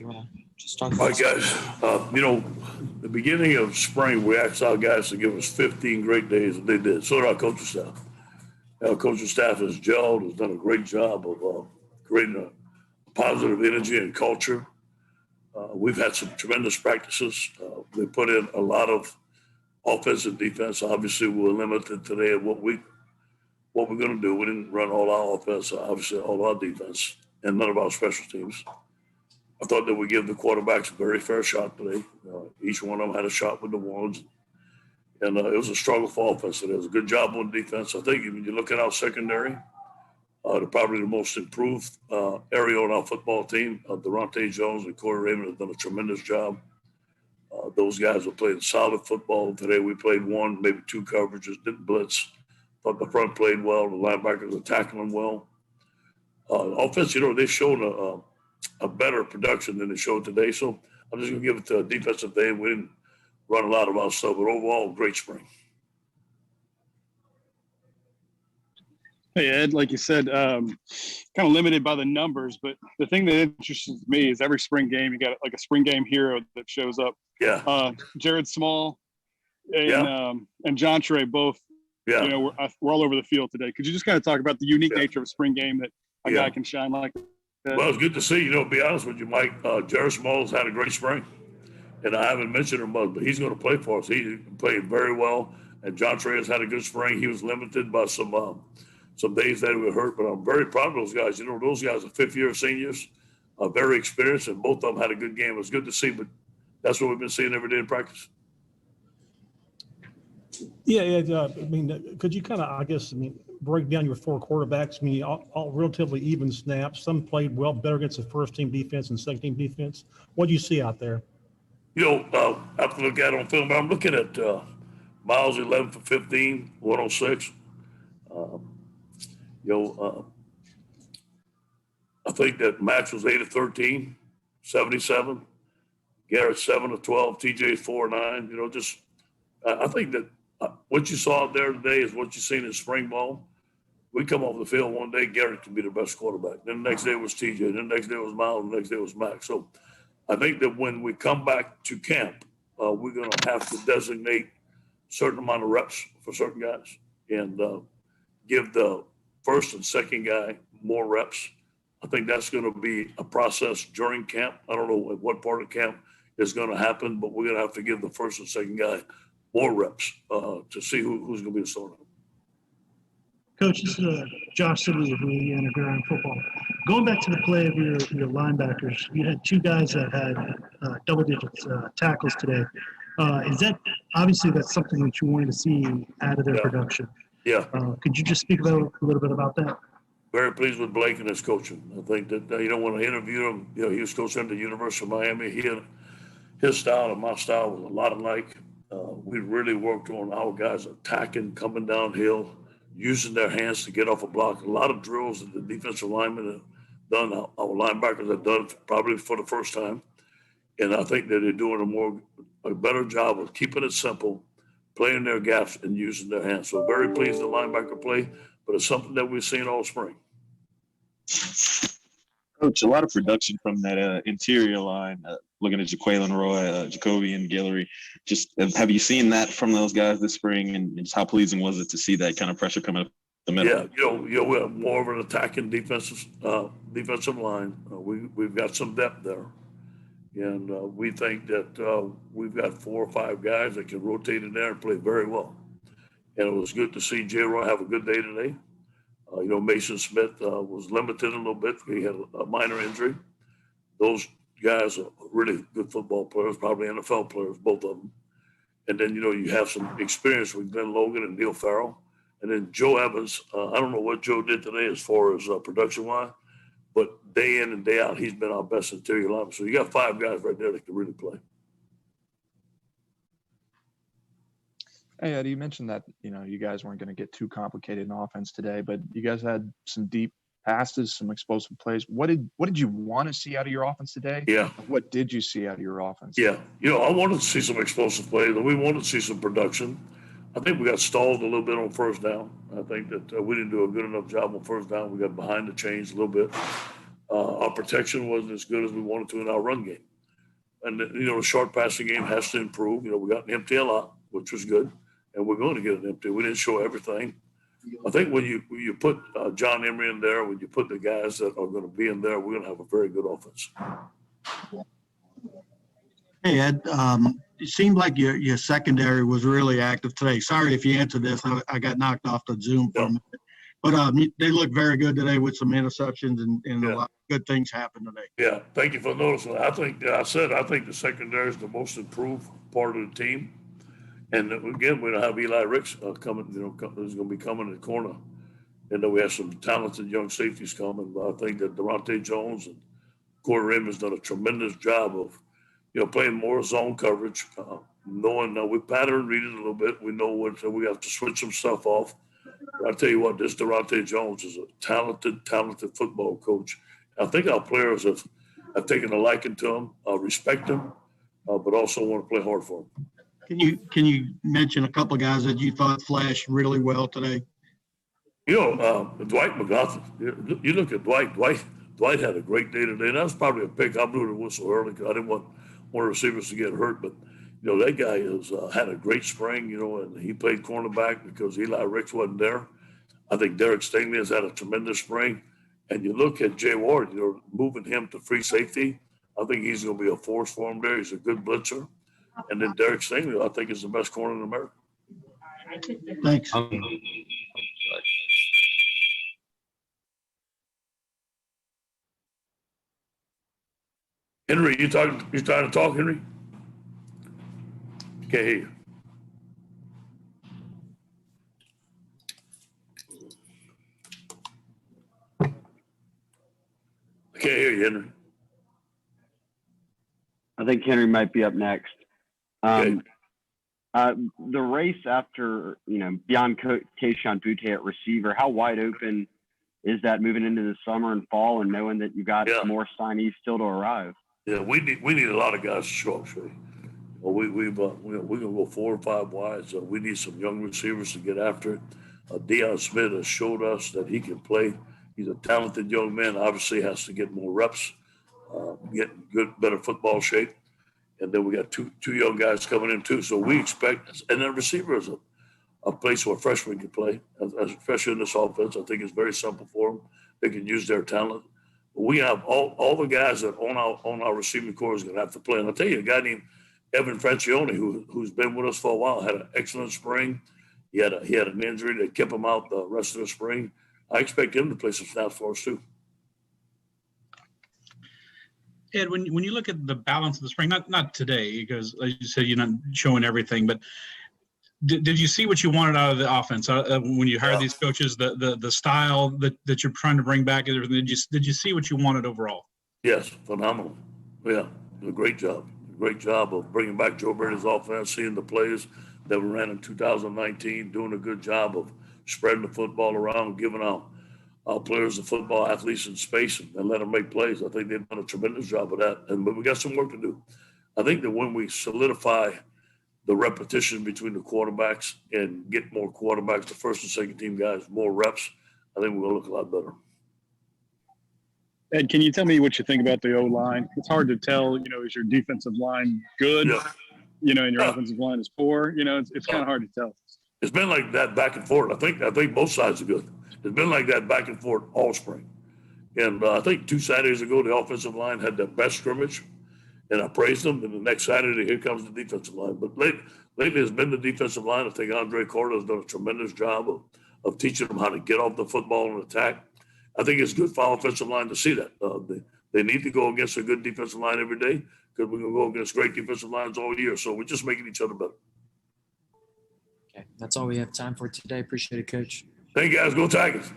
You want to just talk All about right, guys. The beginning of spring, we asked our guys to give us 15 great days, and they did. So did our coaching staff. Our coaching staff has gelled, has done a great job of creating a positive energy and culture. We've had some tremendous practices. They put in a lot of offense and defense. Obviously, we were limited today at what we're going to do. We didn't run all our offense, obviously all our defense, and none of our special teams. I thought that we give the quarterbacks a very fair shot today. Each one of them had a shot with the ones. And it was a struggle for offense. It was a good job on defense. I think when you look at our secondary, they're probably the most improved area on our football team. Durante Jones and Corey Raymond have done a tremendous job. Those guys are playing solid football. Today we played one, maybe two coverages, didn't blitz. Thought the front played well. The linebackers are tackling well. Offense, they've shown a better production than they showed today. So I'm just going to give it to a defensive day. We didn't run a lot of our stuff, but overall, great spring. Hey, Ed, like you said, kind of limited by the numbers, but the thing that interests me is every spring game, you got like a spring game hero that shows up. Yeah. Jared Small and John Trey both, we're all over the field today. Could you just kind of talk about the unique nature of a spring game that a guy can shine like that? Well, it's good to see. To be honest with you, Mike, Jared Small's had a great spring. And I haven't mentioned him much, but he's going to play for us. He played very well. And John Trey has had a good spring. He was limited by some days that he was hurt, but I'm very proud of those guys. Those guys are fifth-year seniors, very experienced, and both of them had a good game. It was good to see, but that's what we've been seeing every day in practice. Could you kind of, break down your four quarterbacks? All relatively even snaps. Some played well, better against the first-team defense and second-team defense. What do you see out there? I have to look at it on film, but I'm looking at Miles 11 for 15, 106. I think that Max was 8 of 13, 77. Garrett 7 of 12, TJ 4 of 9. I think that what you saw out there today is what you seen in spring ball. We come off the field one day, Garrett can be the best quarterback. Then the next day was TJ. Then the next day was Miles. The next day was Max. So I think that when we come back to camp, we're going to have to designate a certain amount of reps for certain guys and give the first and second guy more reps. I think that's going to be a process during camp. I don't know at what part of camp is going to happen, but we're going to have to give the first and second guy more reps to see who's going to be the starter. Coach, this is Josh Sibley with Louisiana Grand Football. Going back to the play of your linebackers, you had two guys that had double-digit tackles today. Is that obviously that's something that you wanted to see out of their production? Yeah. Could you just speak a little bit about that? Very pleased with Blake and his coaching. I think that when I interviewed him, he was coaching at the University of Miami. His style and my style was a lot alike. We really worked on our guys attacking, coming downhill, using their hands to get off a block. A lot of drills that the defensive linemen have done, our linebackers have done probably for the first time. And I think that they're doing a better job of keeping it simple, playing their gaps, and using their hands. So very pleased with the linebacker play, but it's something that we've seen all spring. Coach, a lot of production from that interior line, looking at Jaquelin Roy, Jacoby, and Guillory. Just have you seen that from those guys this spring, and just how pleasing was it to see that kind of pressure coming up the middle? Yeah, we have more of an attacking defensive line. We've got some depth there, and we think that we've got 4 or 5 guys that can rotate in there and play very well. And it was good to see J. Roy have a good day today. Mason Smith was limited a little bit. He had a minor injury. Those guys are really good football players, probably NFL players, both of them. And then, you have some experience with Glenn Logan and Neil Farrell. And then Joe Evans, I don't know what Joe did today as far as production-wise, but day in and day out, he's been our best interior lineman. So you got 5 guys right there that can really play. Hey, Ed, you mentioned that, you guys weren't going to get too complicated in offense today, but you guys had some deep passes, some explosive plays. What did you want to see out of your offense today? Yeah. What did you see out of your offense? Yeah. I wanted to see some explosive plays, and we wanted to see some production. I think we got stalled a little bit on first down. I think that we didn't do a good enough job on first down. We got behind the chains a little bit. Our protection wasn't as good as we wanted to in our run game. And, the short passing game has to improve. We got an empty a lot, which was good. And we're going to get an empty. We didn't show everything. I think when you put John Emery in there, when you put the guys that are going to be in there, we're going to have a very good offense. Hey, Ed, it seemed like your secondary was really active today. Sorry if you answered this. I got knocked off the Zoom for a minute. But they look very good today with some interceptions and a lot of good things happened today. Yeah, thank you for noticing. I think the secondary is the most improved part of the team. And again, we don't have Eli Ricks coming, who's going to be coming in the corner. And then we have some talented young safeties coming. But I think that Durante Jones and Corey Raymond's done a tremendous job of, playing more zone coverage, knowing we pattern read it a little bit. We know what we have to switch some stuff off. But I tell you what, this Durante Jones is a talented football coach. I think our players have taken a liking to him, respect him, but also want to play hard for him. Can you mention a couple of guys that you thought flashed really well today? Dwight McGough. You look at Dwight. Dwight had a great day today. That was probably a pick. I blew the whistle early because I didn't want one of the receivers to get hurt. But that guy has had a great spring. And he played cornerback because Eli Ricks wasn't there. I think Derek Stingley has had a tremendous spring. And you look at Jay Ward. Moving him to free safety. I think he's going to be a force for him there. He's a good blitzer. And then Derek Stingley, I think, is the best corner in America. Thanks. Henry, you trying to talk, Henry? Can't hear you. I can't hear you, Henry. I think Henry might be up next. Okay. The race after, beyond Kayshon Boutte at receiver, how wide open is that moving into the summer and fall and knowing that you got more signees still to arrive? Yeah, we need a lot of guys to show up, Shay. We're gonna go 4 or 5 wide. So we need some young receivers to get after it. Deion Smith has showed us that he can play. He's a talented young man. Obviously, has to get more reps, get better football shape. And then we got two young guys coming in too. So we expect, and then receiver is a place where freshmen can play, especially in this offense. I think it's very simple for them. They can use their talent. We have all the guys that on our receiving corps is going to have to play. And I'll tell you, a guy named Evan Francione, who's been with us for a while, had an excellent spring. He had an injury that kept him out the rest of the spring. I expect him to play some snaps for us too. Ed, when you look at the balance of the spring, not today, because as you said, you're not showing everything, but did you see what you wanted out of the offense when you hired these coaches? The style that you're trying to bring back, did you see what you wanted overall? Yes, phenomenal. Yeah, a great job. Great job of bringing back Joe Brady's offense, seeing the plays that we ran in 2019, doing a good job of spreading the football around, giving our players, the football athletes in space and let them make plays. I think they've done a tremendous job of that. But we got some work to do. I think that when we solidify the repetition between the quarterbacks and get more quarterbacks, the first and second team guys, more reps, I think we're going to look a lot better. Ed, can you tell me what you think about the O-line? It's hard to tell, is your defensive line good, and your offensive line is poor? It's kind of hard to tell. It's been like that back and forth. I think both sides are good. It's been like that back and forth all spring. And I think 2 Saturdays ago, the offensive line had their best scrimmage, and I praised them. And the next Saturday, here comes the defensive line. But lately it's been the defensive line. I think Andre Carter has done a tremendous job of teaching them how to get off the football and attack. I think it's good for our offensive line to see that. They need to go against a good defensive line every day because we're going to go against great defensive lines all year. So we're just making each other better. Okay, that's all we have time for today. Appreciate it, Coach. Thank you, guys. Go Tigers.